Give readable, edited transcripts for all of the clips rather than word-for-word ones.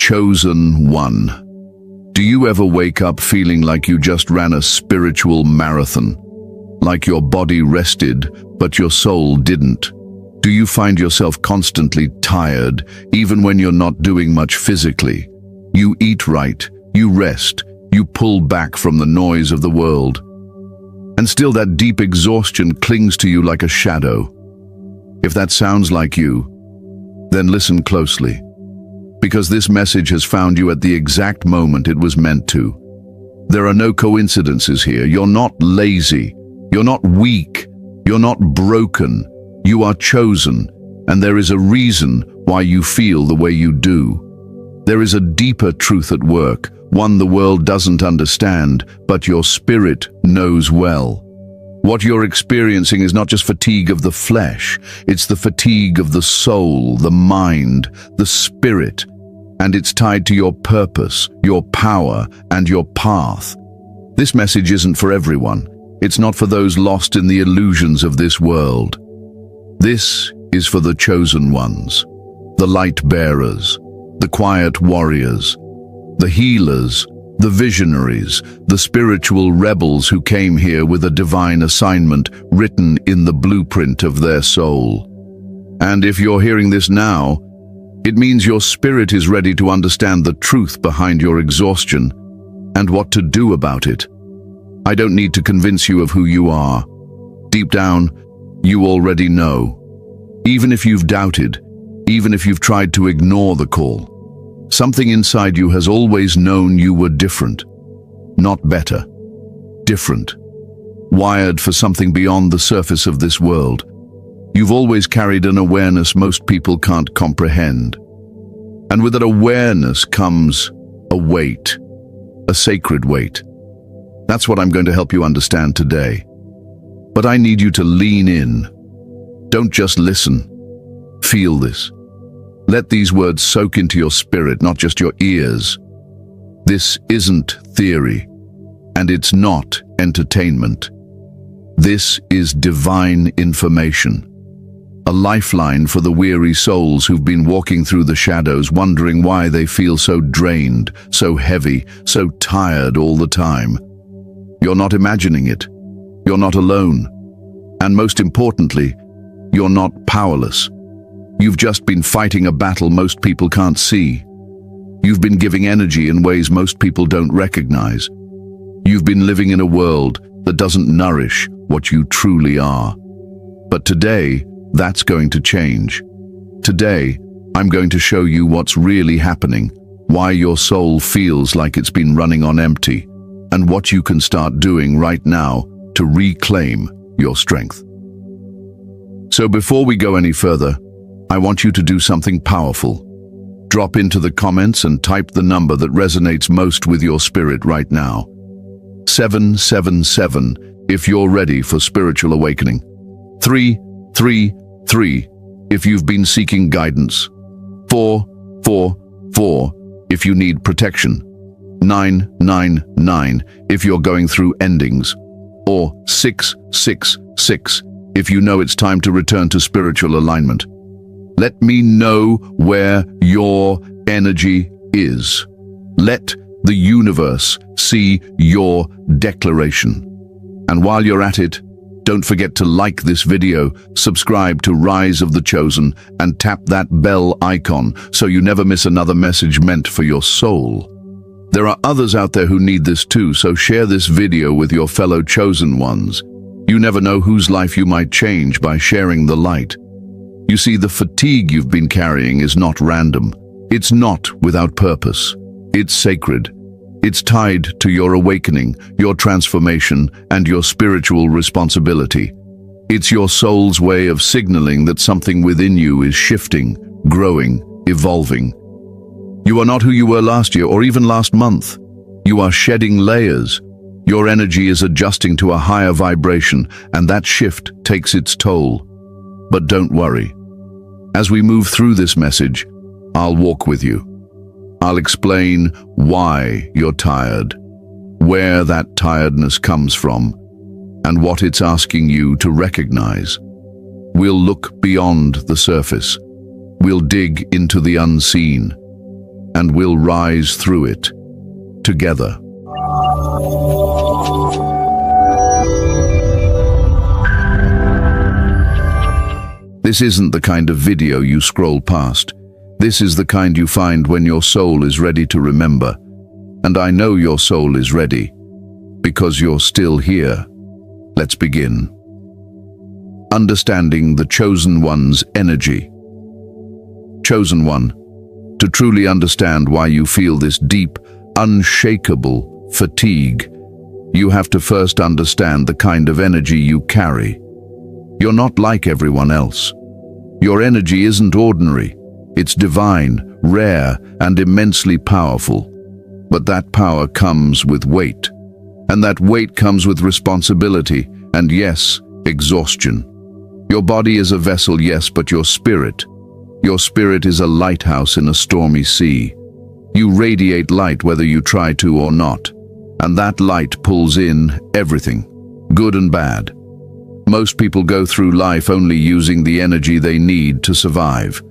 chosen one. Do you ever wake up feeling like you just ran a spiritual marathon? Like your body rested, but your soul didn't? Do you find yourself constantly tired, even when you're not doing much physically? You eat right, you rest, you pull back from the noise of the world. And still that deep exhaustion clings to you like a shadow. If that sounds like you, then listen closely. Because this message has found you at the exact moment it was meant to. There are no coincidences here. You're not lazy. You're not weak. You're not broken. You are chosen, and there is a reason why you feel the way you do. There is a deeper truth at work, one the world doesn't understand, but your spirit knows well. What you're experiencing is not just fatigue of the flesh, it's the fatigue of the soul, the mind, the spirit, and it's tied to your purpose, your power, and your path. This message isn't for everyone. It's not for those lost in the illusions of this world. This is for the chosen ones, the light bearers, the quiet warriors, the healers, the visionaries, the spiritual rebels who came here with a divine assignment written in the blueprint of their soul. And if you're hearing this now, it means your spirit is ready to understand the truth behind your exhaustion and what to do about it. I don't need to convince you of who you are. Deep down, you already know. Even if you've doubted, even if you've tried to ignore the call, something inside you has always known you were different. Not better. Different. Wired for something beyond the surface of this world. You've always carried an awareness most people can't comprehend. And with that awareness comes a weight, a sacred weight. That's what I'm going to help you understand today. But I need you to lean in. Don't just listen. Feel this. Let these words soak into your spirit, not just your ears. This isn't theory, and it's not entertainment. This is divine information. A lifeline for the weary souls who've been walking through the shadows, wondering why they feel so drained, so heavy, so tired all the time. You're not imagining it. You're not alone. And most importantly, you're not powerless. You've just been fighting a battle most people can't see. You've been giving energy in ways most people don't recognize. You've been living in a world that doesn't nourish what you truly are. But today, that's going to change. Today, I'm going to show you what's really happening, why your soul feels like it's been running on empty, and what you can start doing right now to reclaim your strength. So before we go any further, I want you to do something powerful. Drop into the comments and type the number that resonates most with your spirit right now. 777 if you're ready for spiritual awakening. 333 if you've been seeking guidance. 444 if you need protection. 999 if you're going through endings. Or 666 if you know it's time to return to spiritual alignment. Let me know where your energy is. Let the universe see your declaration. And while you're at it, don't forget to like this video, subscribe to Rise of the Chosen, and tap that bell icon so you never miss another message meant for your soul. There are others out there who need this too, so share this video with your fellow chosen ones. You never know whose life you might change by sharing the light. You see, the fatigue you've been carrying is not random. It's not without purpose. It's sacred. It's tied to your awakening, your transformation, and your spiritual responsibility. It's your soul's way of signaling that something within you is shifting, growing, evolving. You are not who you were last year or even last month. You are shedding layers. Your energy is adjusting to a higher vibration, and that shift takes its toll. But don't worry. As we move through this message, I'll walk with you. I'll explain why you're tired, where that tiredness comes from, and what it's asking you to recognize. We'll look beyond the surface. We'll dig into the unseen. and we'll rise through it together. This isn't the kind of video you scroll past. This is the kind you find when your soul is ready to remember. And I know your soul is ready, because you're still here. Let's begin. Understanding the Chosen One's energy. Chosen One, to truly understand why you feel this deep, unshakable fatigue, you have to first understand the kind of energy you carry. You're not like everyone else. Your energy isn't ordinary. It's divine, rare, and immensely powerful. But that power comes with weight. And that weight comes with responsibility, and yes, exhaustion. Your body is a vessel, yes, but your spirit is a lighthouse in a stormy sea. You radiate light whether you try to or not. And that light pulls in everything, good and bad. Most people go through life only using the energy they need to survive.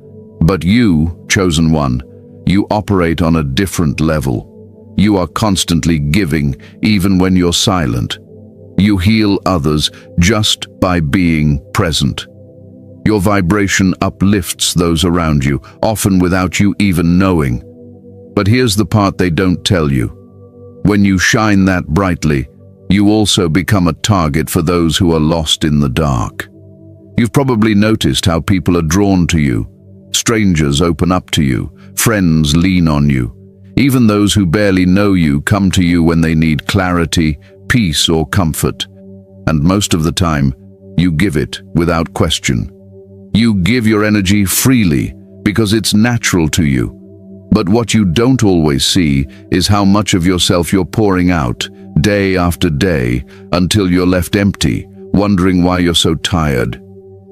But you, Chosen One, you operate on a different level. You are constantly giving, even when you're silent. You heal others just by being present. Your vibration uplifts those around you, often without you even knowing. But here's the part they don't tell you. When you shine that brightly, you also become a target for those who are lost in the dark. You've probably noticed how people are drawn to you. Strangers open up to you, friends lean on you. Even those who barely know you come to you when they need clarity, peace, or comfort. And most of the time, you give it without question. You give your energy freely because it's natural to you. But what you don't always see is how much of yourself you're pouring out, day after day, until you're left empty, wondering why you're so tired.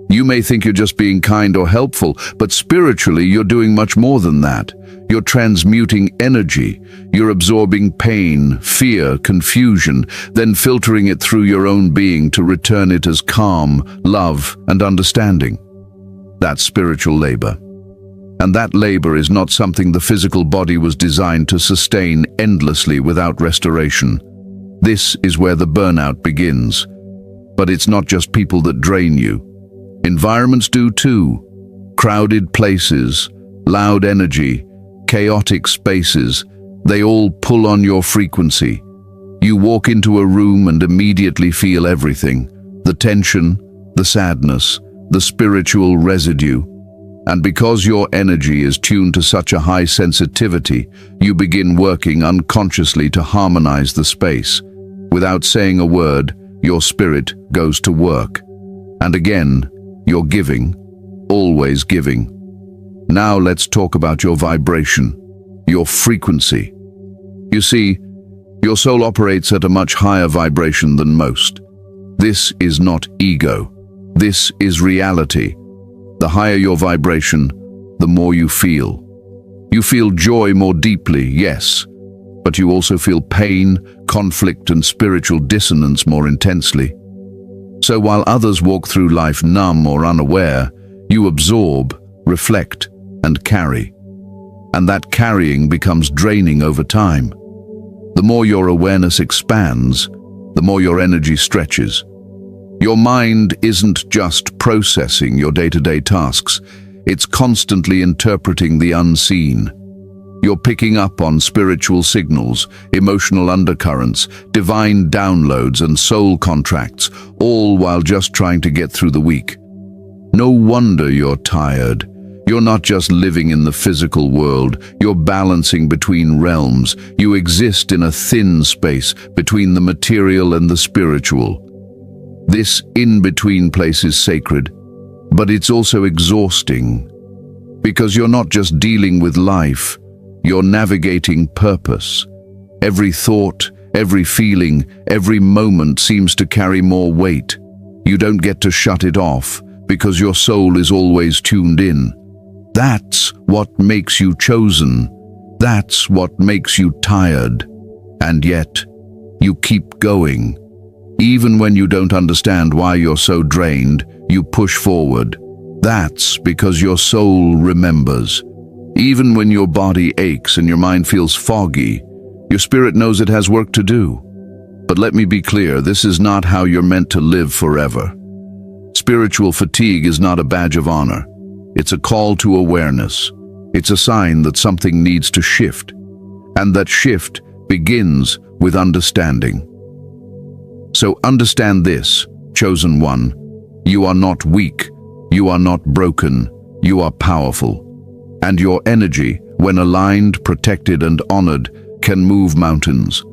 You may think you're just being kind or helpful, but spiritually you're doing much more than that. You're transmuting energy. You're absorbing pain, fear, confusion, then filtering it through your own being to return it as calm, love, and understanding. That's spiritual labor. And that labor is not something the physical body was designed to sustain endlessly without restoration. This is where the burnout begins. But it's not just people that drain you. Environments do too. Crowded places, loud energy, chaotic spaces, they all pull on your frequency. You walk into a room and immediately feel everything. The tension, the sadness, the spiritual residue. And because your energy is tuned to such a high sensitivity, you begin working unconsciously to harmonize the space. Without saying a word, your spirit goes to work. And again, you're giving, always giving. Now let's talk about your vibration, your frequency. You see, your soul operates at a much higher vibration than most. This is not ego. This is reality. The higher your vibration, the more you feel. You feel joy more deeply, yes, but you also feel pain, conflict, and spiritual dissonance more intensely. So while others walk through life numb or unaware, you absorb, reflect, and carry. And that carrying becomes draining over time. The more your awareness expands, the more your energy stretches. Your mind isn't just processing your day-to-day tasks, it's constantly interpreting the unseen. You're picking up on spiritual signals, emotional undercurrents, divine downloads, and soul contracts, all while just trying to get through the week. No wonder you're tired. You're not just living in the physical world, you're balancing between realms. You exist in a thin space between the material and the spiritual. This in-between place is sacred, but it's also exhausting, because you're not just dealing with life, you're navigating purpose. Every thought, every feeling, every moment seems to carry more weight. You don't get to shut it off, because your soul is always tuned in. That's what makes you chosen. That's what makes you tired. And yet, you keep going. Even when you don't understand why you're so drained, you push forward. That's because your soul remembers. Even when your body aches and your mind feels foggy, your spirit knows it has work to do. But let me be clear, this is not how you're meant to live forever. Spiritual fatigue is not a badge of honor. It's a call to awareness. It's a sign that something needs to shift. And that shift begins with understanding. So understand this, chosen one. You are not weak. You are not broken. You are powerful. And your energy, when aligned, protected, and honored, can move mountains.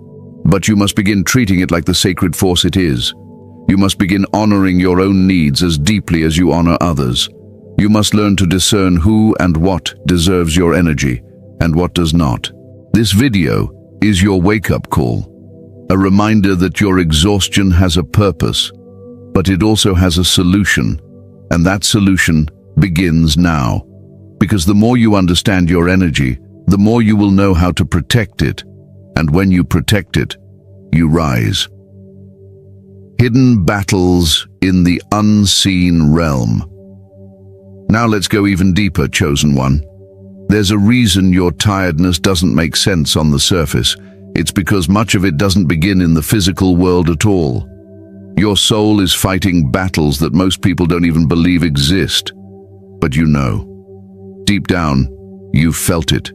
But you must begin treating it like the sacred force it is. You must begin honoring your own needs as deeply as you honor others. You must learn to discern who and what deserves your energy and what does not. This video is your wake-up call, a reminder that your exhaustion has a purpose, but it also has a solution, and that solution begins now. Because the more you understand your energy, the more you will know how to protect it, and when you protect it, you rise. Hidden battles in the unseen realm. Now let's go even deeper, chosen one. There's a reason your tiredness doesn't make sense on the surface. It's because much of it doesn't begin in the physical world at all. Your soul is fighting battles that most people don't even believe exist. But you know. Deep down, you've felt it.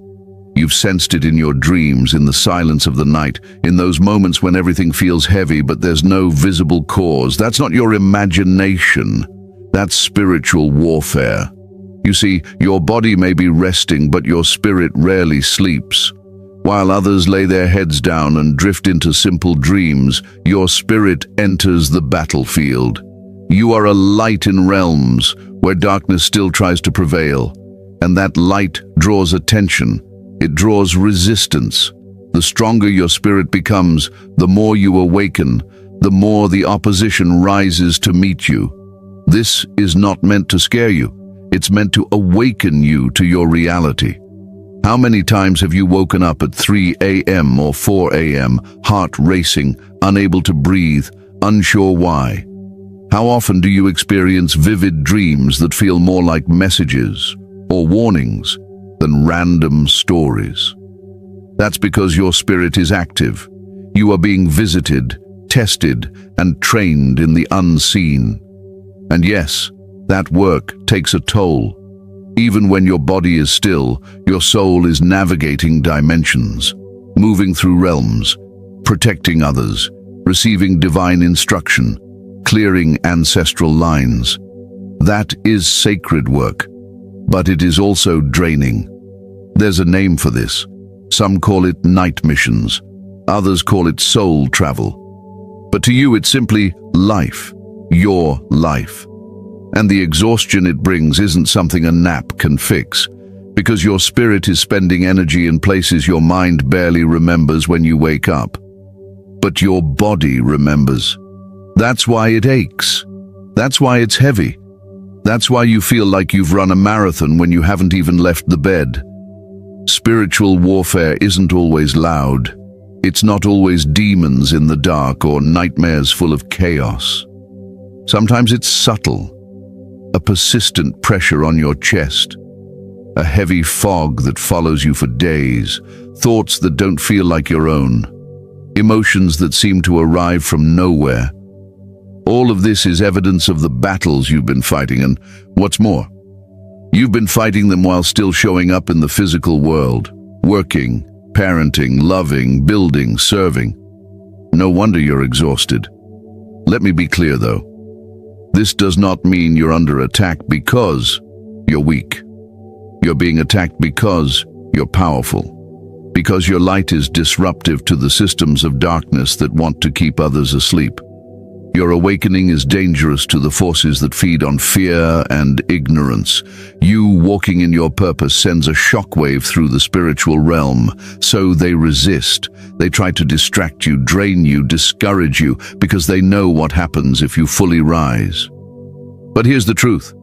You've sensed it in your dreams, in the silence of the night, in those moments when everything feels heavy but there's no visible cause. That's not your imagination. That's spiritual warfare. You see, your body may be resting, but your spirit rarely sleeps. While others lay their heads down and drift into simple dreams, your spirit enters the battlefield. You are a light in realms where darkness still tries to prevail, and that light draws attention. It draws resistance. The stronger your spirit becomes, the more you awaken, the more the opposition rises to meet you. This is not meant to scare you. It's meant to awaken you to your reality. How many times have you woken up at 3 a.m. or 4 a.m., heart racing, unable to breathe, unsure why? How often do you experience vivid dreams that feel more like messages or warnings than random stories? That's because your spirit is active. You are being visited, tested, and trained in the unseen. And yes, that work takes a toll. Even when your body is still, your soul is navigating dimensions, moving through realms, protecting others, receiving divine instruction, clearing ancestral lines. That is sacred work, but it is also draining. There's a name for this. Some call it night missions. Others call it soul travel. But to you, it's simply life, your life. And the exhaustion it brings isn't something a nap can fix, because your spirit is spending energy in places your mind barely remembers when you wake up. But your body remembers. That's why it aches. That's why it's heavy. That's why you feel like you've run a marathon when you haven't even left the bed. Spiritual warfare isn't always loud. It's not always demons in the dark or nightmares full of chaos. Sometimes it's subtle. A persistent pressure on your chest, a heavy fog that follows you for days, thoughts that don't feel like your own, emotions that seem to arrive from nowhere. All of this is evidence of the battles you've been fighting, and what's more, you've been fighting them while still showing up in the physical world, working, parenting, loving, building, serving. No wonder you're exhausted. Let me be clear, though. This does not mean you're under attack because you're weak. You're being attacked because you're powerful, because your light is disruptive to the systems of darkness that want to keep others asleep. Your awakening is dangerous to the forces that feed on fear and ignorance. You walking in your purpose sends a shockwave through the spiritual realm, so they resist. They try to distract you, drain you, discourage you, because they know what happens if you fully rise. But here's the truth.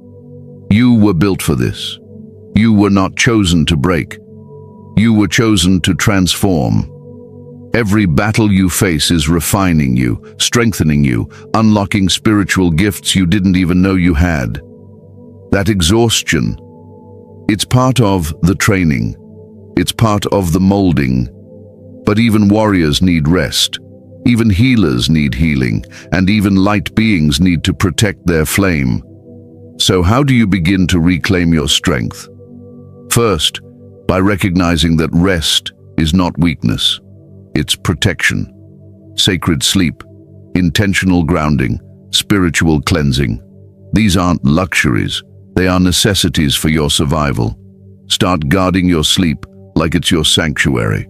You were built for this. You were not chosen to break. You were chosen to transform. Every battle you face is refining you, strengthening you, unlocking spiritual gifts you didn't even know you had. That exhaustion, It's part of the training. It's part of the molding. But even warriors need rest. Even healers need healing, and even light beings need to protect their flame. So how do you begin to reclaim your strength? First, by recognizing that rest is not weakness. It's protection. Sacred sleep, intentional grounding, spiritual cleansing. These aren't luxuries. They are necessities for your survival. Start guarding your sleep like it's your sanctuary.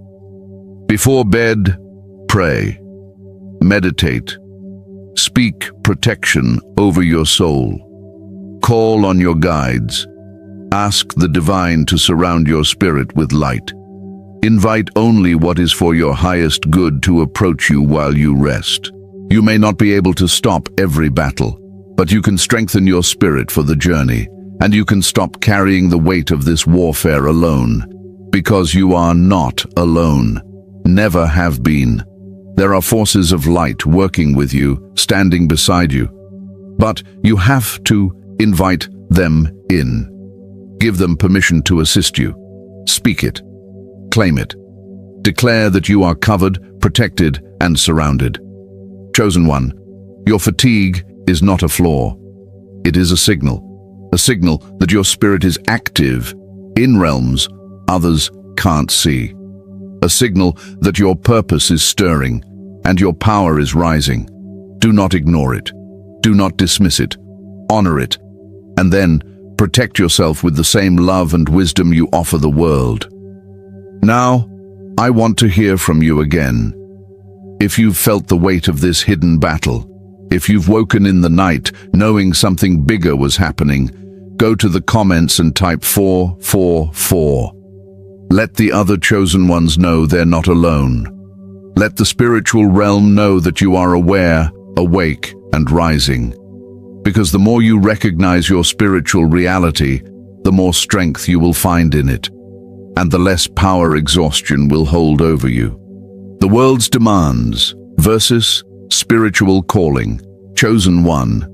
Before bed, pray. Meditate. Speak protection over your soul. Call on your guides. Ask the divine to surround your spirit with light. Invite only what is for your highest good to approach you while you rest. You may not be able to stop every battle, but you can strengthen your spirit for the journey, and you can stop carrying the weight of this warfare alone, because you are not alone. Never have been. There are forces of light working with you, standing beside you. But you have to invite them in. Give them permission to assist you. Speak it. Claim it. Declare that you are covered, protected, and surrounded. Chosen one, your fatigue is not a flaw. It is a signal that your spirit is active in realms others can't see. A signal that your purpose is stirring and your power is rising. Do not ignore it. Do not dismiss it. Honor it. And then protect yourself with the same love and wisdom you offer the world. Now, I want to hear from you again. If you've felt the weight of this hidden battle, if you've woken in the night knowing something bigger was happening, go to the comments and type 444. Let the other chosen ones know they're not alone. Let the spiritual realm know that you are aware, awake, and rising. Because the more you recognize your spiritual reality, the more strength you will find in it, and the less power exhaustion will hold over you. The world's demands versus spiritual calling. Chosen one.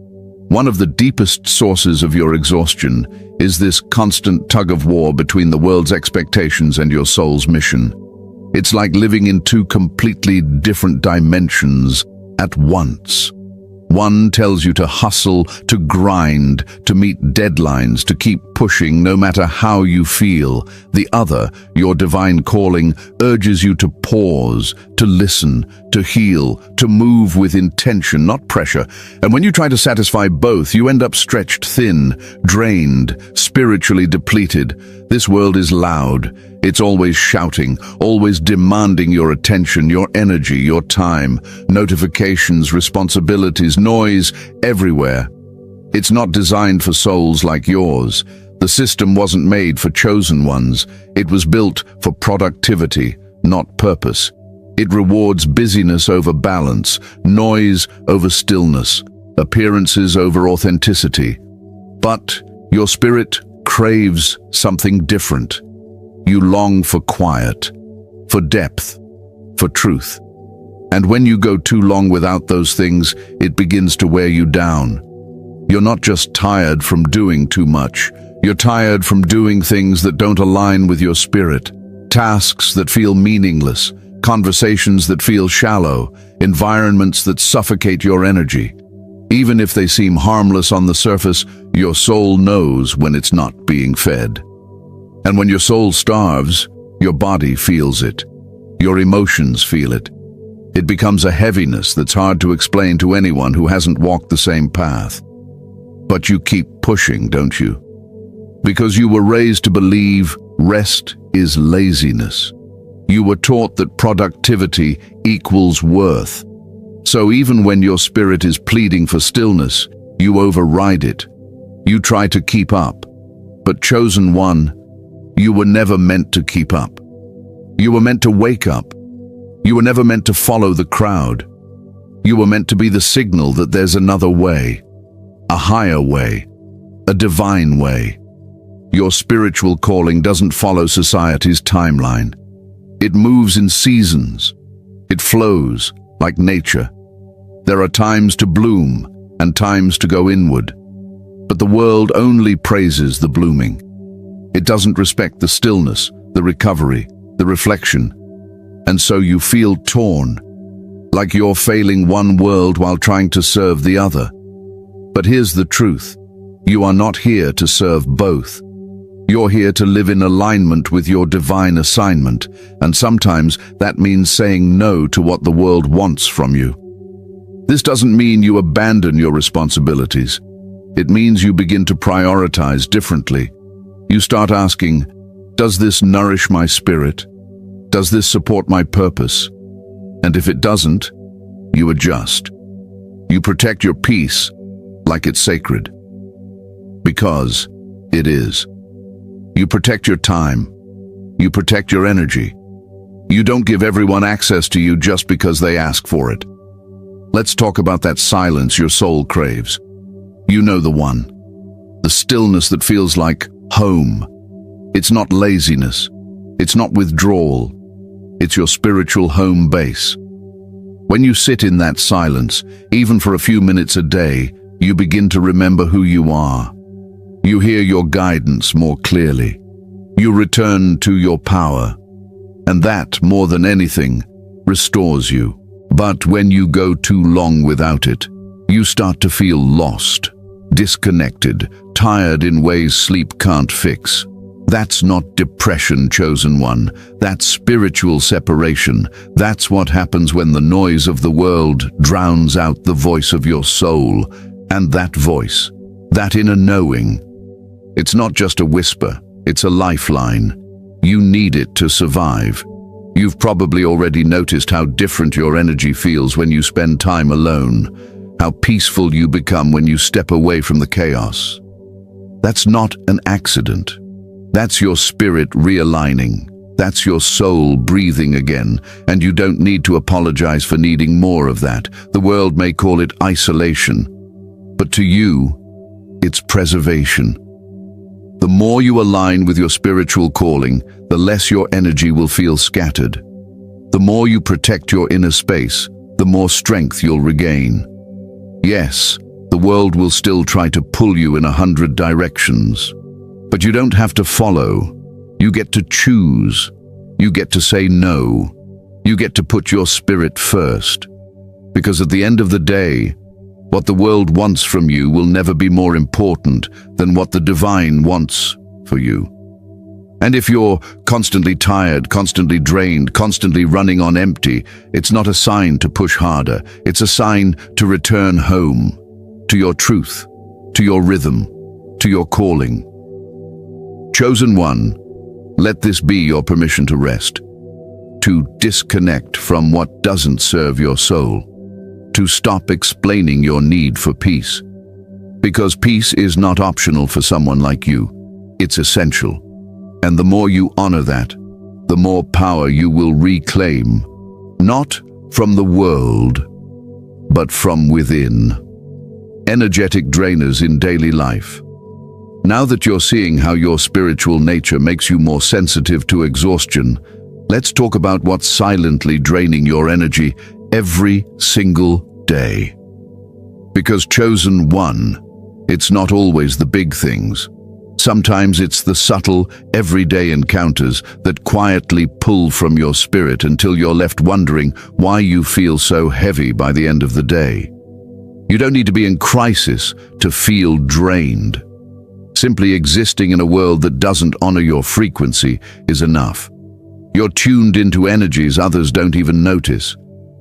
One of the deepest sources of your exhaustion is this constant tug-of-war between the world's expectations and your soul's mission. It's like living in two completely different dimensions at once. One tells you to hustle, to grind, to meet deadlines, to keep pushing no matter how you feel. The other, your divine calling, urges you to pause, to listen, to heal, to move with intention, not pressure. And when you try to satisfy both, you end up stretched thin, drained, spiritually depleted. This world is loud. It's always shouting, always demanding your attention, your energy, your time, notifications, responsibilities, noise, everywhere. It's not designed for souls like yours. The system wasn't made for chosen ones. It was built for productivity, not purpose. It rewards busyness over balance, noise over stillness, appearances over authenticity. But your spirit craves something different. You long for quiet, for depth, for truth. And when you go too long without those things, it begins to wear you down. You're not just tired from doing too much. You're tired from doing things that don't align with your spirit. Tasks that feel meaningless, conversations that feel shallow, environments that suffocate your energy. Even if they seem harmless on the surface, your soul knows when it's not being fed. And when your soul starves, your body feels it. Your emotions feel it. It becomes a heaviness that's hard to explain to anyone who hasn't walked the same path. But you keep pushing, don't you? Because you were raised to believe rest is laziness. You were taught that productivity equals worth. So even when your spirit is pleading for stillness, you override it. You try to keep up. But chosen one, you were never meant to keep up. You were meant to wake up. You were never meant to follow the crowd. You were meant to be the signal that there's another way, a higher way, a divine way. Your spiritual calling doesn't follow society's timeline. It moves in seasons. It flows like nature. There are times to bloom and times to go inward. But the world only praises the blooming. It doesn't respect the stillness, the recovery, the reflection. And so you feel torn, like you're failing one world while trying to serve the other. But here's the truth. You are not here to serve both. You're here to live in alignment with your divine assignment, and sometimes that means saying no to what the world wants from you. This doesn't mean you abandon your responsibilities. It means you begin to prioritize differently. You start asking, does this nourish my spirit? Does this support my purpose? And if it doesn't, you adjust. You protect your peace like it's sacred. Because it is. You protect your time. You protect your energy. You don't give everyone access to you just because they ask for it. Let's talk about that silence your soul craves. You know the one. The stillness that feels like home. It's not laziness. It's not withdrawal. It's your spiritual home base. When you sit in that silence, even for a few minutes a day, you begin to remember who you are. You hear your guidance more clearly. You return to your power. And that, more than anything, restores you. But when you go too long without it, you start to feel lost, disconnected, tired in ways sleep can't fix. That's not depression, chosen one. That's spiritual separation. That's what happens when the noise of the world drowns out the voice of your soul. And that voice, that inner knowing, it's not just a whisper, it's a lifeline. You need it to survive. You've probably already noticed how different your energy feels when you spend time alone, how peaceful you become when you step away from the chaos. That's not an accident. That's your spirit realigning. That's your soul breathing again, and you don't need to apologize for needing more of that. The world may call it isolation, but to you, it's preservation. The more you align with your spiritual calling, the less your energy will feel scattered. The more you protect your inner space, the more strength you'll regain. Yes, the world will still try to pull you in 100 directions. But you don't have to follow. You get to choose. You get to say no. You get to put your spirit first. Because at the end of the day, what the world wants from you will never be more important than what the divine wants for you. And if you're constantly tired, constantly drained, constantly running on empty, it's not a sign to push harder. It's a sign to return home, to your truth, to your rhythm, to your calling. Chosen one, let this be your permission to rest, to disconnect from what doesn't serve your soul, to stop explaining your need for peace. Because peace is not optional for someone like you. It's essential. And the more you honor that, the more power you will reclaim, not from the world, but from within. Energetic drainers in daily life. Now that you're seeing how your spiritual nature makes you more sensitive to exhaustion, let's talk about what's silently draining your energy every single day. Because chosen one, it's not always the big things. Sometimes it's the subtle, everyday encounters that quietly pull from your spirit until you're left wondering why you feel so heavy by the end of the day. You don't need to be in crisis to feel drained. Simply existing in a world that doesn't honor your frequency is enough. You're tuned into energies others don't even notice.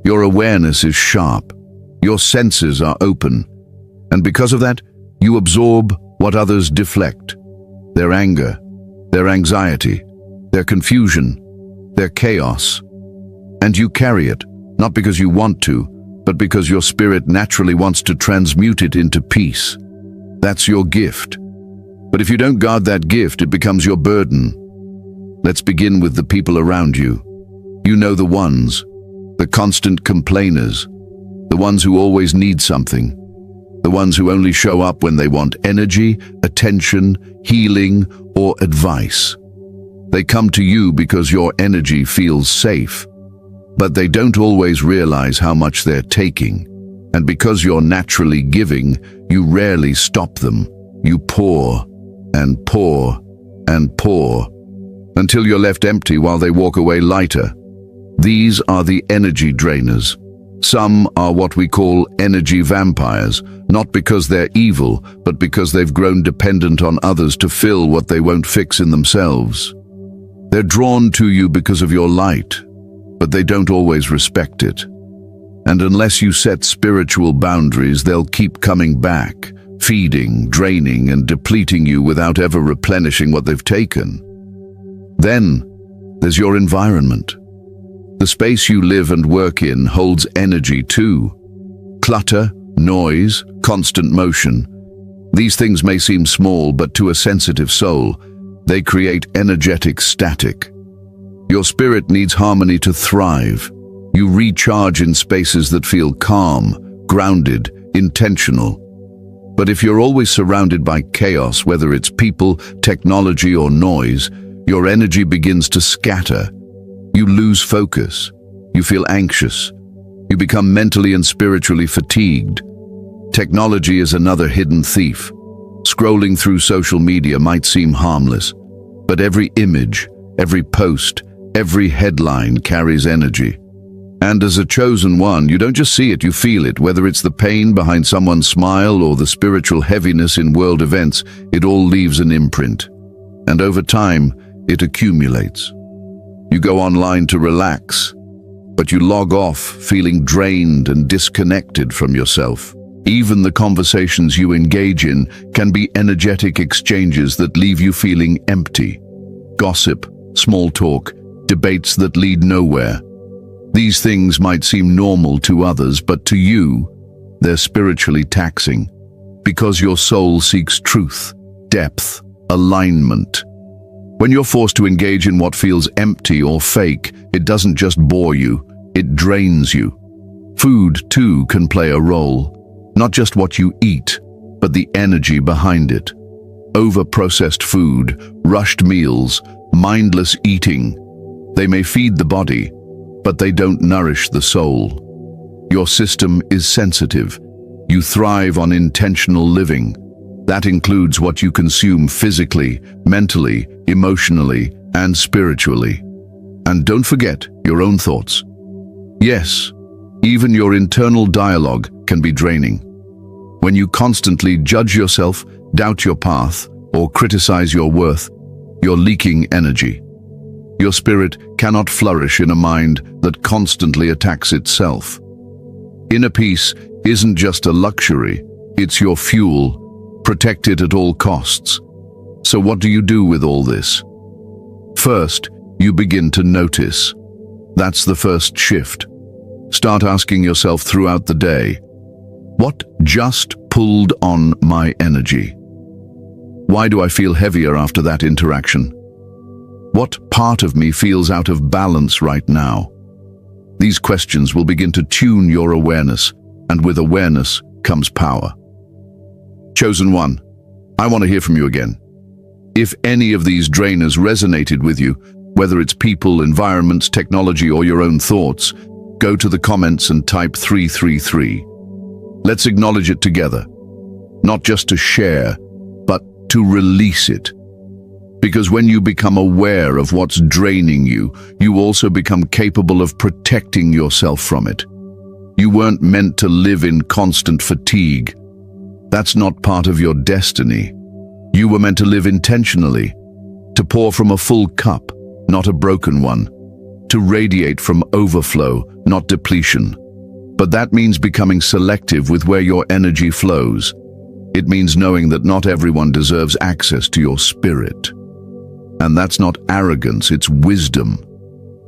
Your awareness is sharp. Your senses are open. And because of that, you absorb what others deflect. Their anger, their anxiety, their confusion, their chaos. And you carry it, not because you want to, but because your spirit naturally wants to transmute it into peace. That's your gift. But if you don't guard that gift, it becomes your burden. Let's begin with the people around you. You know the ones, the constant complainers, the ones who always need something, the ones who only show up when they want energy, attention, healing, or advice. They come to you because your energy feels safe, but they don't always realize how much they're taking. And because you're naturally giving, you rarely stop them. You pour and pour and pour, until you're left empty while they walk away lighter. These are the energy drainers. Some are what we call energy vampires, not because they're evil, but because they've grown dependent on others to fill what they won't fix in themselves. They're drawn to you because of your light, but they don't always respect it. And unless you set spiritual boundaries, they'll keep coming back, feeding, draining, and depleting you without ever replenishing what they've taken. Then there's your environment. The space you live and work in holds energy too. Clutter, noise, constant motion. These things may seem small, but to a sensitive soul, they create energetic static. Your spirit needs harmony to thrive. You recharge in spaces that feel calm, grounded, intentional. But if you're always surrounded by chaos, whether it's people, technology, or noise, your energy begins to scatter. You lose focus. You feel anxious. You become mentally and spiritually fatigued. Technology is another hidden thief. Scrolling through social media might seem harmless, but every image, every post, every headline carries energy. And as a chosen one, you don't just see it, you feel it. Whether it's the pain behind someone's smile or the spiritual heaviness in world events, it all leaves an imprint. And over time, it accumulates. You go online to relax, but you log off feeling drained and disconnected from yourself. Even the conversations you engage in can be energetic exchanges that leave you feeling empty. Gossip, small talk, debates that lead nowhere. These things might seem normal to others, but to you, they're spiritually taxing, because your soul seeks truth, depth, alignment. When you're forced to engage in what feels empty or fake, it doesn't just bore you, it drains you. Food, too, can play a role. Not just what you eat, but the energy behind it. Over-processed food, rushed meals, mindless eating. They may feed the body, but they don't nourish the soul. Your system is sensitive. You thrive on intentional living. That includes what you consume physically, mentally, emotionally, and spiritually. And don't forget your own thoughts. Yes, even your internal dialogue can be draining. When you constantly judge yourself, doubt your path, or criticize your worth, you're leaking energy. Your spirit cannot flourish in a mind that constantly attacks itself. Inner peace isn't just a luxury, it's your fuel. Protect it at all costs. So what do you do with all this? First, you begin to notice. That's the first shift. Start asking yourself throughout the day, what just pulled on my energy? Why do I feel heavier after that interaction? What part of me feels out of balance right now? These questions will begin to tune your awareness, and with awareness comes power. Chosen one, I want to hear from you again. If any of these drainers resonated with you, whether it's people, environments, technology, or your own thoughts, go to the comments and type 333. Let's acknowledge it together. Not just to share, but to release it. Because when you become aware of what's draining you, you also become capable of protecting yourself from it. You weren't meant to live in constant fatigue. That's not part of your destiny. You were meant to live intentionally, to pour from a full cup, not a broken one, to radiate from overflow, not depletion. But that means becoming selective with where your energy flows. It means knowing that not everyone deserves access to your spirit. And that's not arrogance, it's wisdom.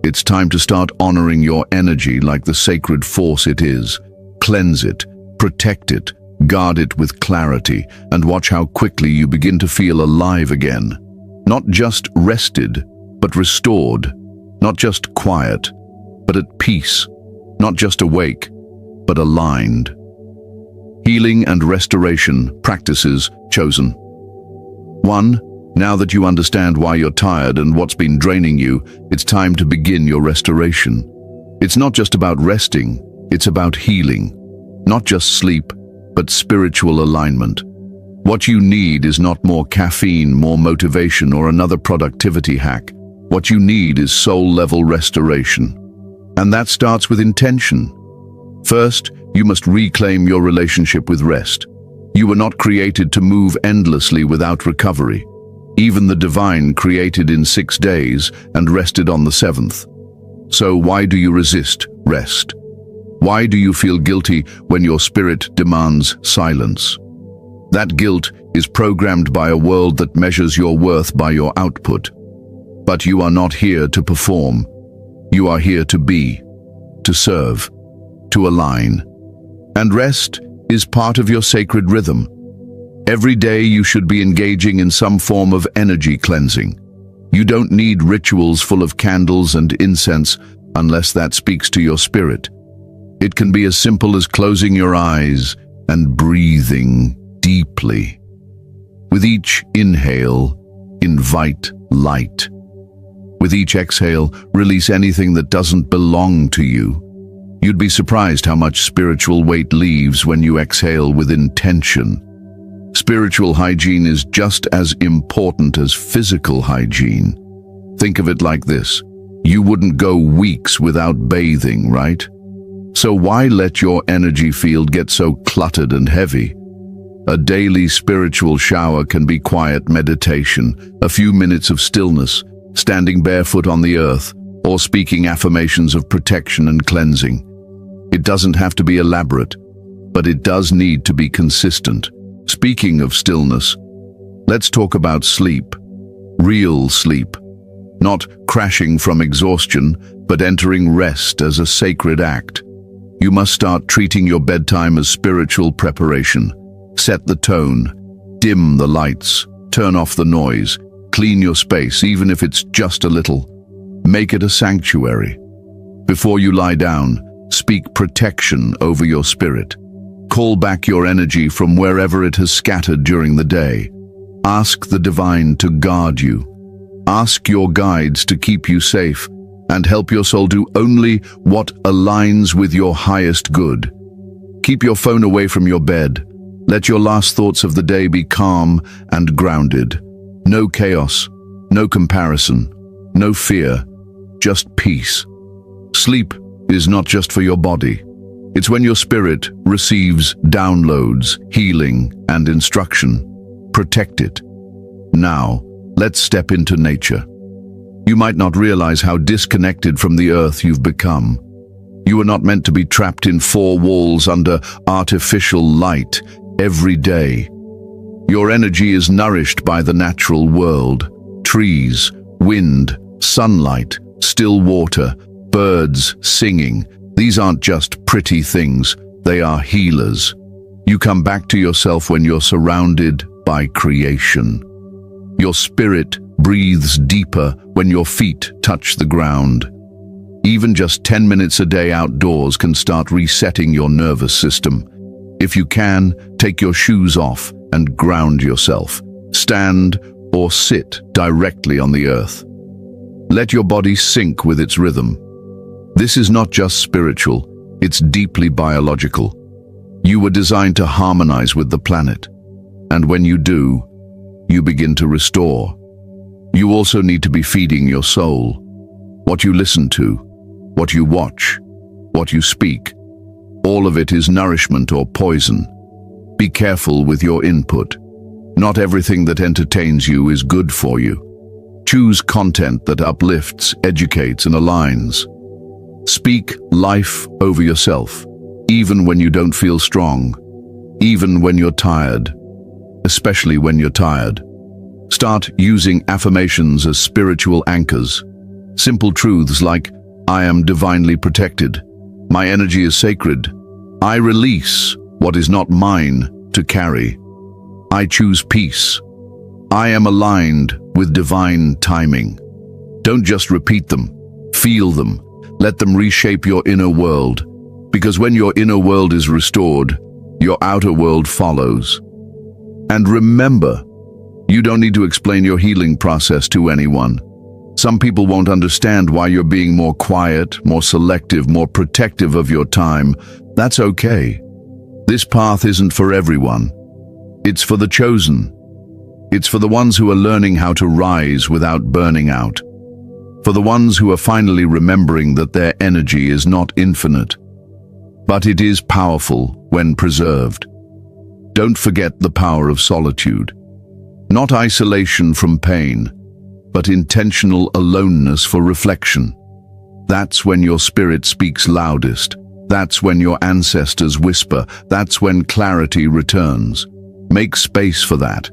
It's time to start honoring your energy like the sacred force it is. Cleanse it, protect it, guard it with clarity, and watch how quickly you begin to feel alive again. Not just rested, but restored. Not just quiet, but at peace. Not just awake, but aligned. Healing and restoration practices chosen. 1. Now that you understand why you're tired and what's been draining you, it's time to begin your restoration. It's not just about resting, it's about healing. Not just sleep, but spiritual alignment. What you need is not more caffeine, more motivation, or another productivity hack. What you need is soul-level restoration. And that starts with intention. First, you must reclaim your relationship with rest. You were not created to move endlessly without recovery. Even the divine created in 6 days and rested on the 7th. So why do you resist rest? Why do you feel guilty when your spirit demands silence? That guilt is programmed by a world that measures your worth by your output. But you are not here to perform. You are here to be, to serve, to align. And rest is part of your sacred rhythm. Every day you should be engaging in some form of energy cleansing. You don't need rituals full of candles and incense unless that speaks to your spirit. It can be as simple as closing your eyes and breathing deeply. With each inhale, invite light. With each exhale, release anything that doesn't belong to you. You'd be surprised how much spiritual weight leaves when you exhale with intention. Spiritual hygiene is just as important as physical hygiene. Think of it like this. You wouldn't go weeks without bathing, right? So why let your energy field get so cluttered and heavy? A daily spiritual shower can be quiet meditation, a few minutes of stillness, standing barefoot on the earth, or speaking affirmations of protection and cleansing. It doesn't have to be elaborate, but it does need to be consistent. Speaking of stillness, let's talk about sleep. Real sleep. Not crashing from exhaustion, but entering rest as a sacred act. You must start treating your bedtime as spiritual preparation. Set the tone, dim the lights, turn off the noise, clean your space, even if it's just a little. Make it a sanctuary. Before you lie down, speak protection over your spirit. Call back your energy from wherever it has scattered during the day. Ask the divine to guard you. Ask your guides to keep you safe and help your soul do only what aligns with your highest good. Keep your phone away from your bed. Let your last thoughts of the day be calm and grounded. No chaos, no comparison, no fear, just peace. Sleep is not just for your body. It's when your spirit receives downloads, healing, and instruction. Protect it. Now, let's step into nature. You might not realize how disconnected from the earth you've become. You are not meant to be trapped in 4 walls under artificial light every day. Your energy is nourished by the natural world. Trees, wind, sunlight, still water, birds singing. These aren't just pretty things, they are healers. You come back to yourself when you're surrounded by creation. Your spirit breathes deeper when your feet touch the ground. Even just 10 minutes a day outdoors can start resetting your nervous system. If you can, take your shoes off and ground yourself. Stand or sit directly on the earth. Let your body sync with its rhythm. This is not just spiritual, it's deeply biological. You were designed to harmonize with the planet. And when you do, you begin to restore. You also need to be feeding your soul. What you listen to, what you watch, what you speak, all of it is nourishment or poison. Be careful with your input. Not everything that entertains you is good for you. Choose content that uplifts, educates, and aligns. Speak life over yourself, even when you don't feel strong, even when you're tired, especially when you're tired. Start using affirmations as spiritual anchors. Simple truths like, I am divinely protected. My energy is sacred. I release what is not mine to carry. I choose peace. I am aligned with divine timing. Don't just repeat them. Feel them. Let them reshape your inner world. Because when your inner world is restored, your outer world follows. And remember, you don't need to explain your healing process to anyone. Some people won't understand why you're being more quiet, more selective, more protective of your time. That's okay. This path isn't for everyone. It's for the chosen. It's for the ones who are learning how to rise without burning out. For the ones who are finally remembering that their energy is not infinite, but it is powerful when preserved. Don't forget the power of solitude. Not isolation from pain, but intentional aloneness for reflection. That's when your spirit speaks loudest. That's when your ancestors whisper. That's when clarity returns. Make space for that.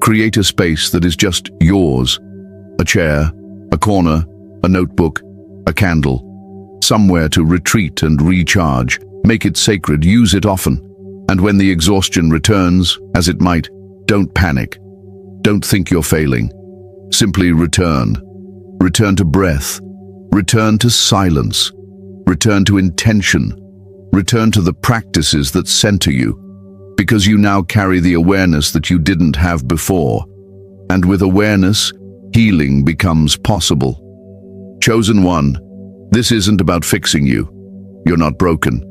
Create a space that is just yours. A chair, a corner, a notebook, a candle. Somewhere to retreat and recharge. Make it sacred, use it often. And when the exhaustion returns, as it might, don't panic. Don't think you're failing. Simply return. Return to breath. Return to silence. Return to intention. Return to the practices that center you. Because you now carry the awareness that you didn't have before. And with awareness, healing becomes possible. Chosen one, this isn't about fixing you. You're not broken.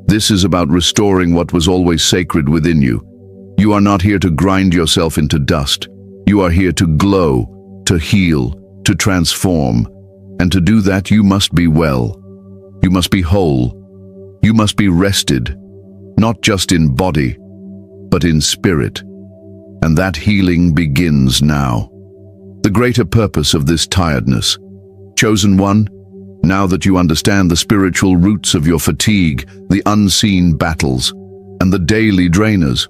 This is about restoring what was always sacred within you. You are not here to grind yourself into dust. You are here to glow, to heal, to transform. And to do that, you must be well. You must be whole. You must be rested, not just in body, but in spirit. And that healing begins now. The greater purpose of this tiredness. Chosen one, now that you understand the spiritual roots of your fatigue, the unseen battles, and the daily drainers,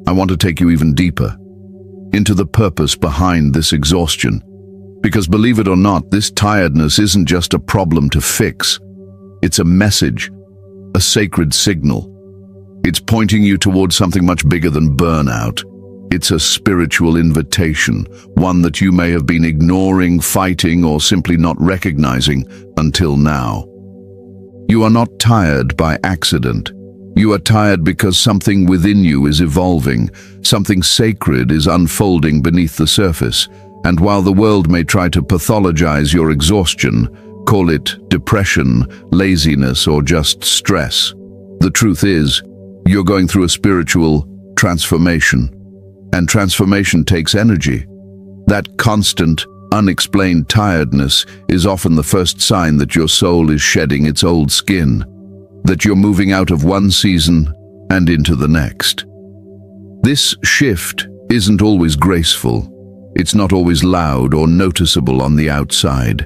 I want to take you even deeper into the purpose behind this exhaustion. Because believe it or not, this tiredness isn't just a problem to fix. It's a message, a sacred signal. It's pointing you towards something much bigger than burnout. It's a spiritual invitation, one that you may have been ignoring, fighting, or simply not recognizing until now. You are not tired by accident. You are tired because something within you is evolving, something sacred is unfolding beneath the surface, and while the world may try to pathologize your exhaustion, call it depression, laziness, or just stress, the truth is, you're going through a spiritual transformation. And transformation takes energy. That constant, unexplained tiredness is often the first sign that your soul is shedding its old skin, that you're moving out of one season and into the next. This shift isn't always graceful. It's not always loud or noticeable on the outside.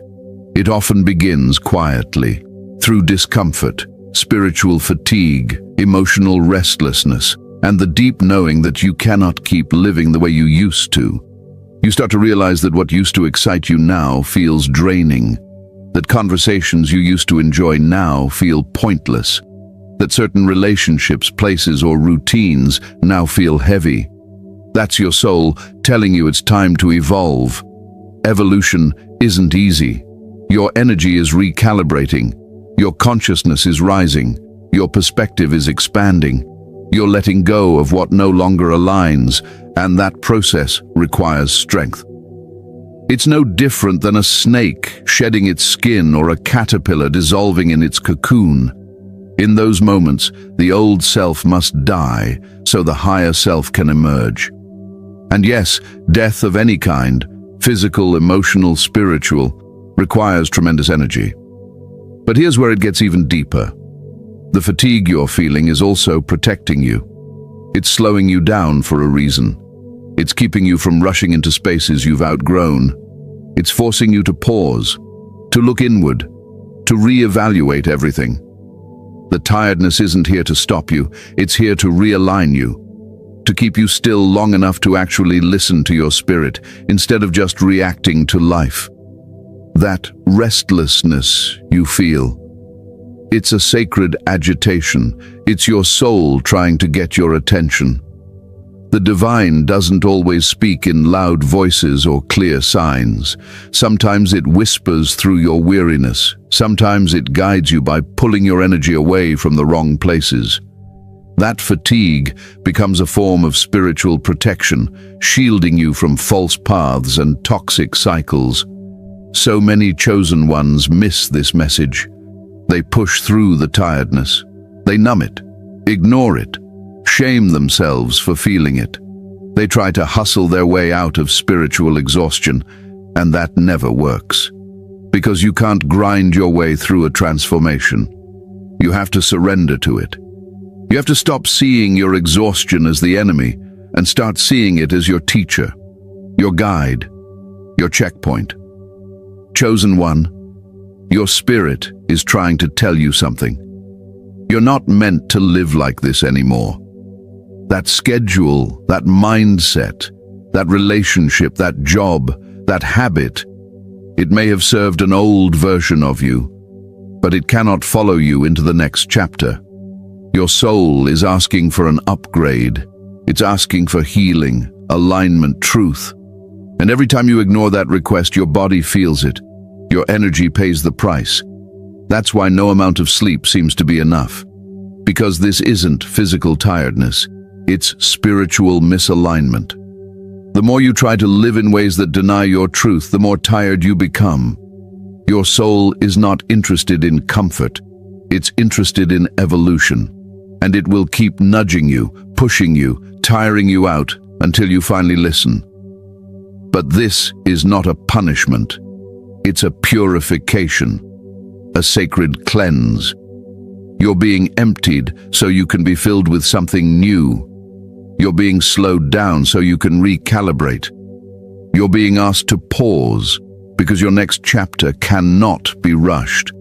It often begins quietly, through discomfort, spiritual fatigue, emotional restlessness, and the deep knowing that you cannot keep living the way you used to. You start to realize that what used to excite you now feels draining, that conversations you used to enjoy now feel pointless, that certain relationships, places, or routines now feel heavy. That's your soul telling you it's time to evolve. Evolution isn't easy. Your energy is recalibrating. Your consciousness is rising. Your perspective is expanding. You're letting go of what no longer aligns, and that process requires strength. It's no different than a snake shedding its skin or a caterpillar dissolving in its cocoon. In those moments, the old self must die so the higher self can emerge. And yes, death of any kind, physical, emotional, spiritual, requires tremendous energy. But here's where it gets even deeper. The fatigue you're feeling is also protecting you. It's slowing you down for a reason. It's keeping you from rushing into spaces you've outgrown. It's forcing you to pause, to look inward, to reevaluate everything. The tiredness isn't here to stop you, it's here to realign you, to keep you still long enough to actually listen to your spirit instead of just reacting to life. That restlessness you feel, it's a sacred agitation. It's your soul trying to get your attention. The divine doesn't always speak in loud voices or clear signs. Sometimes it whispers through your weariness. Sometimes it guides you by pulling your energy away from the wrong places. That fatigue becomes a form of spiritual protection, shielding you from false paths and toxic cycles. So many chosen ones miss this message. They push through the tiredness. They numb it, ignore it, shame themselves for feeling it. They try to hustle their way out of spiritual exhaustion, and that never works. Because you can't grind your way through a transformation. You have to surrender to it. You have to stop seeing your exhaustion as the enemy and start seeing it as your teacher, your guide, your checkpoint. Chosen one, your spirit is trying to tell you something. You're not meant to live like this anymore. That schedule, that mindset, that relationship, that job, that habit, it may have served an old version of you, but it cannot follow you into the next chapter. Your soul is asking for an upgrade. It's asking for healing, alignment, truth. And every time you ignore that request, your body feels it. Your energy pays the price. That's why no amount of sleep seems to be enough. Because this isn't physical tiredness, it's spiritual misalignment. The more you try to live in ways that deny your truth, the more tired you become. Your soul is not interested in comfort. It's interested in evolution. And it will keep nudging you, pushing you, tiring you out until you finally listen. But this is not a punishment. It's a purification, a sacred cleanse. You're being emptied so you can be filled with something new. You're being slowed down so you can recalibrate. You're being asked to pause because your next chapter cannot be rushed.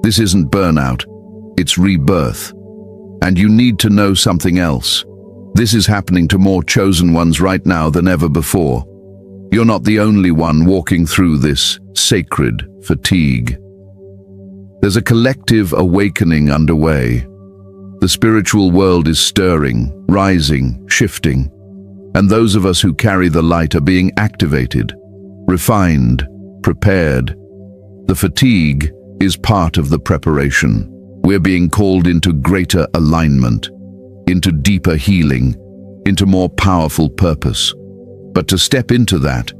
This isn't burnout, it's rebirth. And you need to know something else. This is happening to more chosen ones right now than ever before. You're not the only one walking through this sacred fatigue. There's a collective awakening underway. The spiritual world is stirring, rising, shifting, and those of us who carry the light are being activated, refined, prepared. The fatigue is part of the preparation. We're being called into greater alignment, into deeper healing, into more powerful purpose. But to step into that,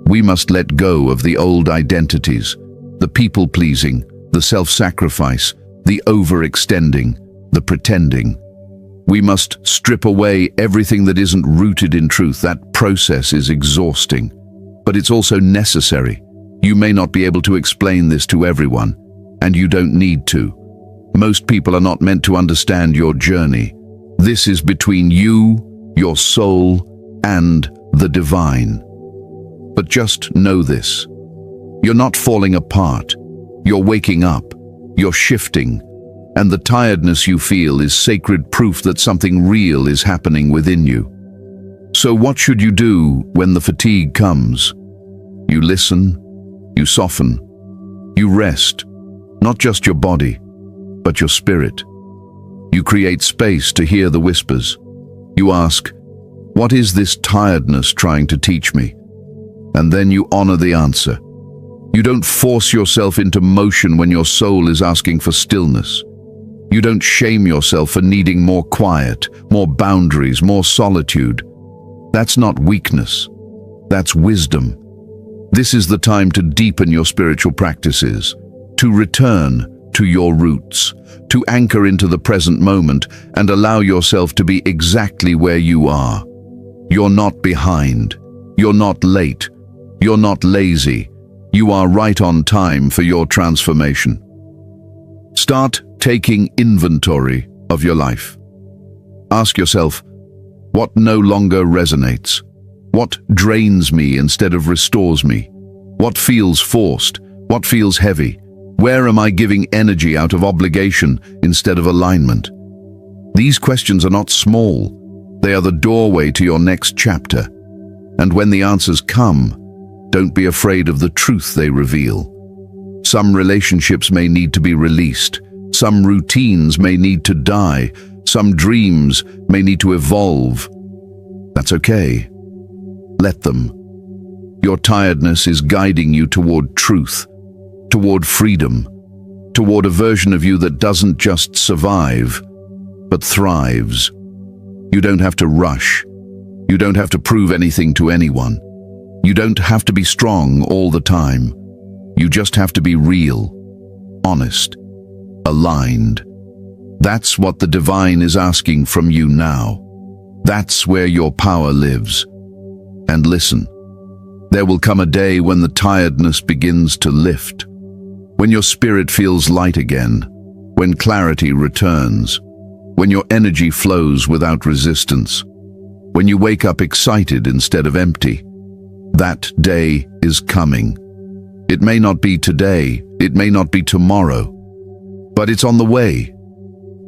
we must let go of the old identities, the people-pleasing, the self-sacrifice, the overextending, the pretending. We must strip away everything that isn't rooted in truth. That process is exhausting, but it's also necessary. You may not be able to explain this to everyone, and you don't need to. Most people are not meant to understand your journey. This is between you, your soul, and the divine. But just know this. You're not falling apart. You're waking up. You're shifting. And the tiredness you feel is sacred proof that something real is happening within you. So what should you do when the fatigue comes? You listen, you soften, you rest, not just your body, but your spirit. You create space to hear the whispers. You ask, what is this tiredness trying to teach me? And then you honor the answer. You don't force yourself into motion when your soul is asking for stillness. You don't shame yourself for needing more quiet, more boundaries, more solitude. That's not weakness. That's wisdom. This is the time to deepen your spiritual practices, to return to your roots, to anchor into the present moment and allow yourself to be exactly where you are. You're not behind. You're not late. You're not lazy. You are right on time for your transformation. Start taking inventory of your life. Ask yourself, what no longer resonates? What drains me instead of restores me? What feels forced? What feels heavy? Where am I giving energy out of obligation instead of alignment? These questions are not small. They are the doorway to your next chapter. And when the answers come, don't be afraid of the truth they reveal. Some relationships may need to be released. Some routines may need to die. Some dreams may need to evolve. That's okay. Let them. Your tiredness is guiding you toward truth, toward freedom, toward a version of you that doesn't just survive, but thrives. You don't have to rush. You don't have to prove anything to anyone. You don't have to be strong all the time. You just have to be real, honest, aligned. That's what the divine is asking from you now. That's where your power lives. And listen, there will come a day when the tiredness begins to lift, when your spirit feels light again, when clarity returns, when your energy flows without resistance, when you wake up excited instead of empty. That day is coming. It may not be today, it may not be tomorrow, but it's on the way.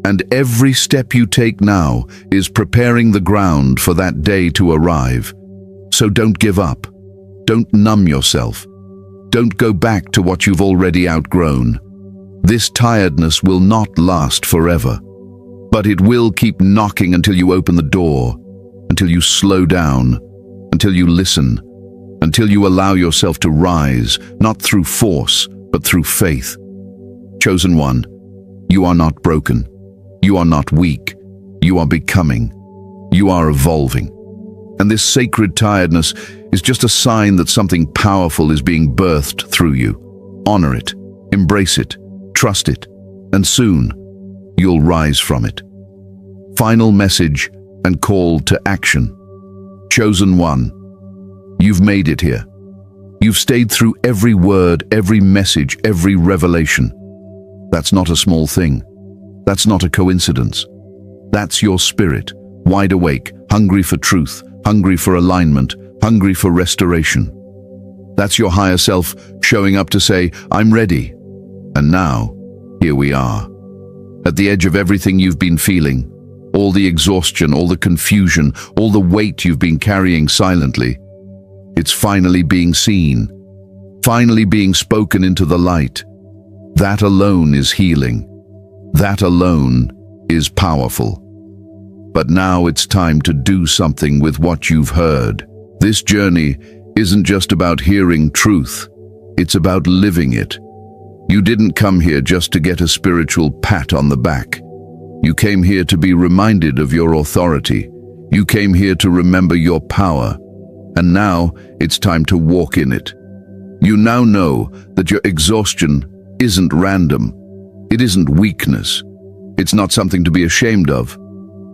And every step you take now is preparing the ground for that day to arrive. So don't give up. Don't numb yourself. Don't go back to what you've already outgrown. This tiredness will not last forever, but it will keep knocking until you open the door, until you slow down, until you listen, until you allow yourself to rise, not through force, but through faith. Chosen one, you are not broken. You are not weak. You are becoming. You are evolving. And this sacred tiredness is just a sign that something powerful is being birthed through you. Honor it, embrace it, trust it, and soon you'll rise from it. Final message and call to action. Chosen one, you've made it here. You've stayed through every word, every message, every revelation. That's not a small thing. That's not a coincidence. That's your spirit, wide awake, hungry for truth, hungry for alignment, hungry for restoration. That's your higher self showing up to say, I'm ready. And now, here we are. At the edge of everything you've been feeling, all the exhaustion, all the confusion, all the weight you've been carrying silently, it's finally being seen, finally being spoken into the light. That alone is healing. That alone is powerful. But now it's time to do something with what you've heard. This journey isn't just about hearing truth. It's about living it. You didn't come here just to get a spiritual pat on the back. You came here to be reminded of your authority. You came here to remember your power. And now it's time to walk in it. You now know that your exhaustion isn't random. It isn't weakness. It's not something to be ashamed of.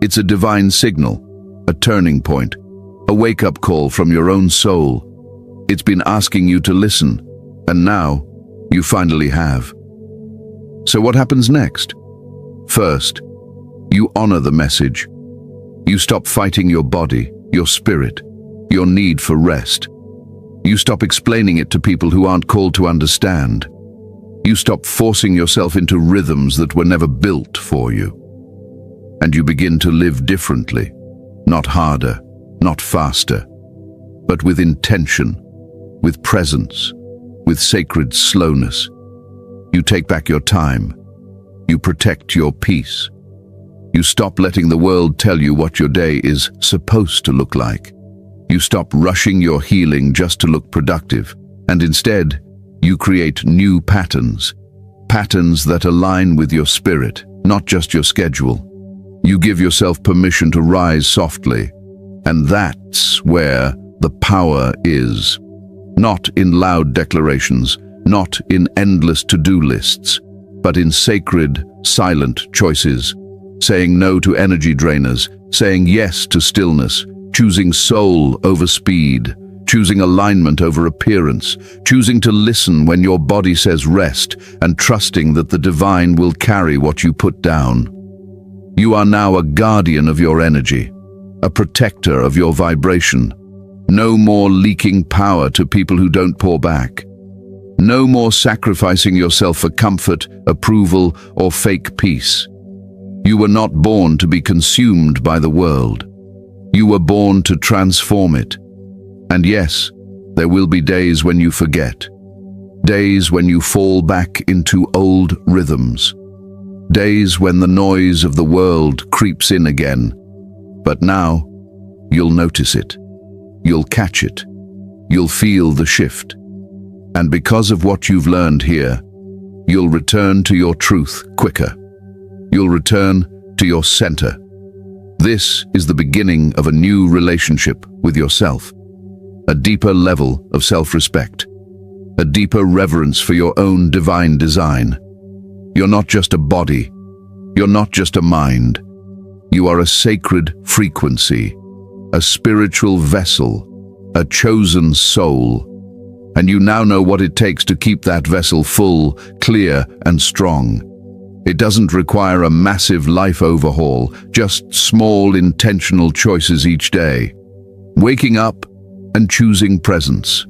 It's a divine signal, a turning point, a wake-up call from your own soul. It's been asking you to listen, and now you finally have. So what happens next? First, you honor the message. You stop fighting your body, your spirit, your need for rest. You stop explaining it to people who aren't called to understand. You stop forcing yourself into rhythms that were never built for you. And you begin to live differently, not harder, not faster, but with intention, with presence, with sacred slowness. You take back your time. You protect your peace. You stop letting the world tell you what your day is supposed to look like. You stop rushing your healing just to look productive, and instead, you create new patterns that align with your spirit, not just your schedule. You give yourself permission to rise softly, and that's where the power is. Not in loud declarations, not in endless to-do lists, but in sacred, silent choices, saying no to energy drainers, saying yes to stillness, choosing soul over speed, choosing alignment over appearance, choosing to listen when your body says rest, and trusting that the divine will carry what you put down. You are now a guardian of your energy, a protector of your vibration. No more leaking power to people who don't pour back. No more sacrificing yourself for comfort, approval, or fake peace. You were not born to be consumed by the world. You were born to transform it. And yes, there will be days when you forget. Days when you fall back into old rhythms. Days when the noise of the world creeps in again. But now, you'll notice it. You'll catch it. You'll feel the shift. And because of what you've learned here, you'll return to your truth quicker. You'll return to your center. This is the beginning of a new relationship with yourself. A deeper level of self-respect, a deeper reverence for your own divine design. You're not just a body, You're not just a mind. You are a sacred frequency, a spiritual vessel, a chosen soul. And you now know what it takes to keep that vessel full, clear, and strong. It doesn't require a massive life overhaul, just small, intentional choices each day. Waking up and choosing presence.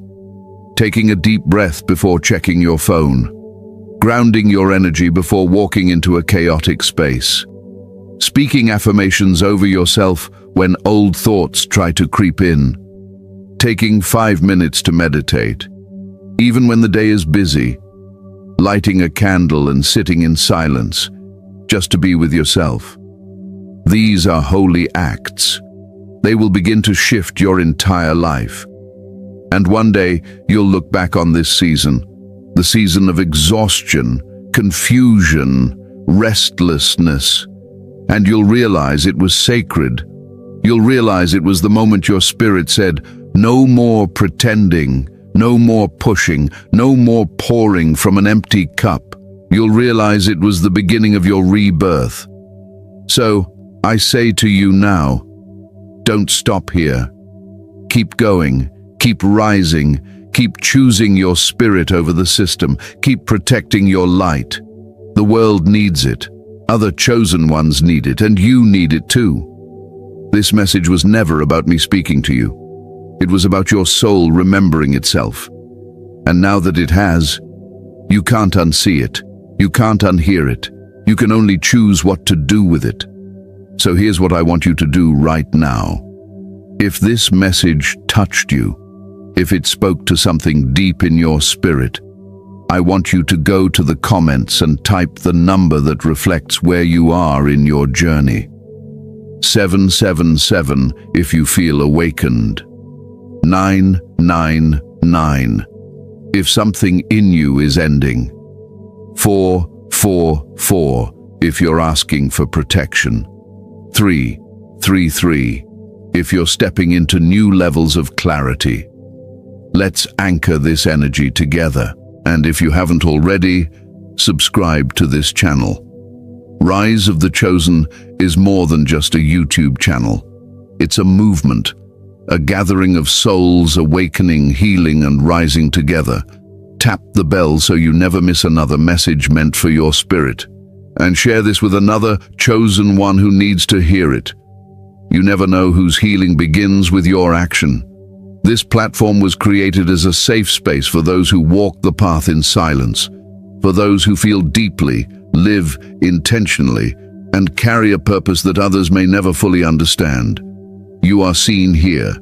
Taking a deep breath before checking your phone. Grounding your energy before walking into a chaotic space. Speaking affirmations over yourself when old thoughts try to creep in. Taking 5 minutes to meditate. Even when the day is busy, lighting a candle and sitting in silence, just to be with yourself. These are holy acts. They will begin to shift your entire life. And one day, you'll look back on this season, the season of exhaustion, confusion, restlessness, and you'll realize it was sacred. You'll realize it was the moment your spirit said, "No more pretending, no more pushing, no more pouring from an empty cup." You'll realize it was the beginning of your rebirth. So, I say to you now, don't stop here. Keep going, keep rising, keep choosing your spirit over the system, keep protecting your light. The world needs it. Other chosen ones need it, and you need it too. This message was never about me speaking to you. It was about your soul remembering itself. And now that it has, you can't unsee it. You can't unhear it. You can only choose what to do with it. So here's what I want you to do right now. If this message touched you, if it spoke to something deep in your spirit, I want you to go to the comments and type the number that reflects where you are in your journey. 777 if you feel awakened. 999 if something in you is ending. 444 if you're asking for protection. 333 if you're stepping into new levels of clarity. Let's anchor this energy together. And if you haven't already, subscribe to this channel. Rise of the Chosen is more than just a YouTube channel. It's a movement, a gathering of souls awakening, healing, and rising together. Tap the bell so you never miss another message meant for your spirit. And share this with another chosen one who needs to hear it. You never know whose healing begins with your action. This platform was created as a safe space for those who walk the path in silence, for those who feel deeply, live intentionally, and carry a purpose that others may never fully understand. You are seen here.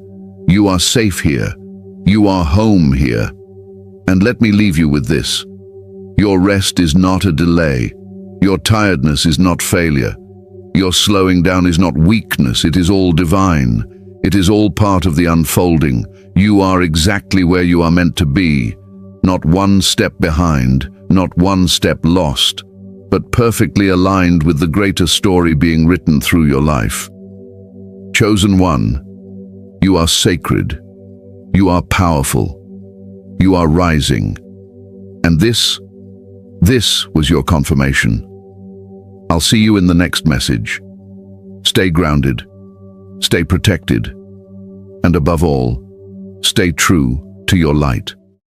You are safe here. You are home here. And let me leave you with this. Your rest is not a delay. Your tiredness is not failure. Your slowing down is not weakness. It is all divine. It is all part of the unfolding. You are exactly where you are meant to be, not one step behind, not one step lost, but perfectly aligned with the greater story being written through your life. Chosen one, you are sacred, you are powerful, you are rising. And this was your confirmation. I'll see you in the next message. Stay grounded. Stay protected, and above all, stay true to your light.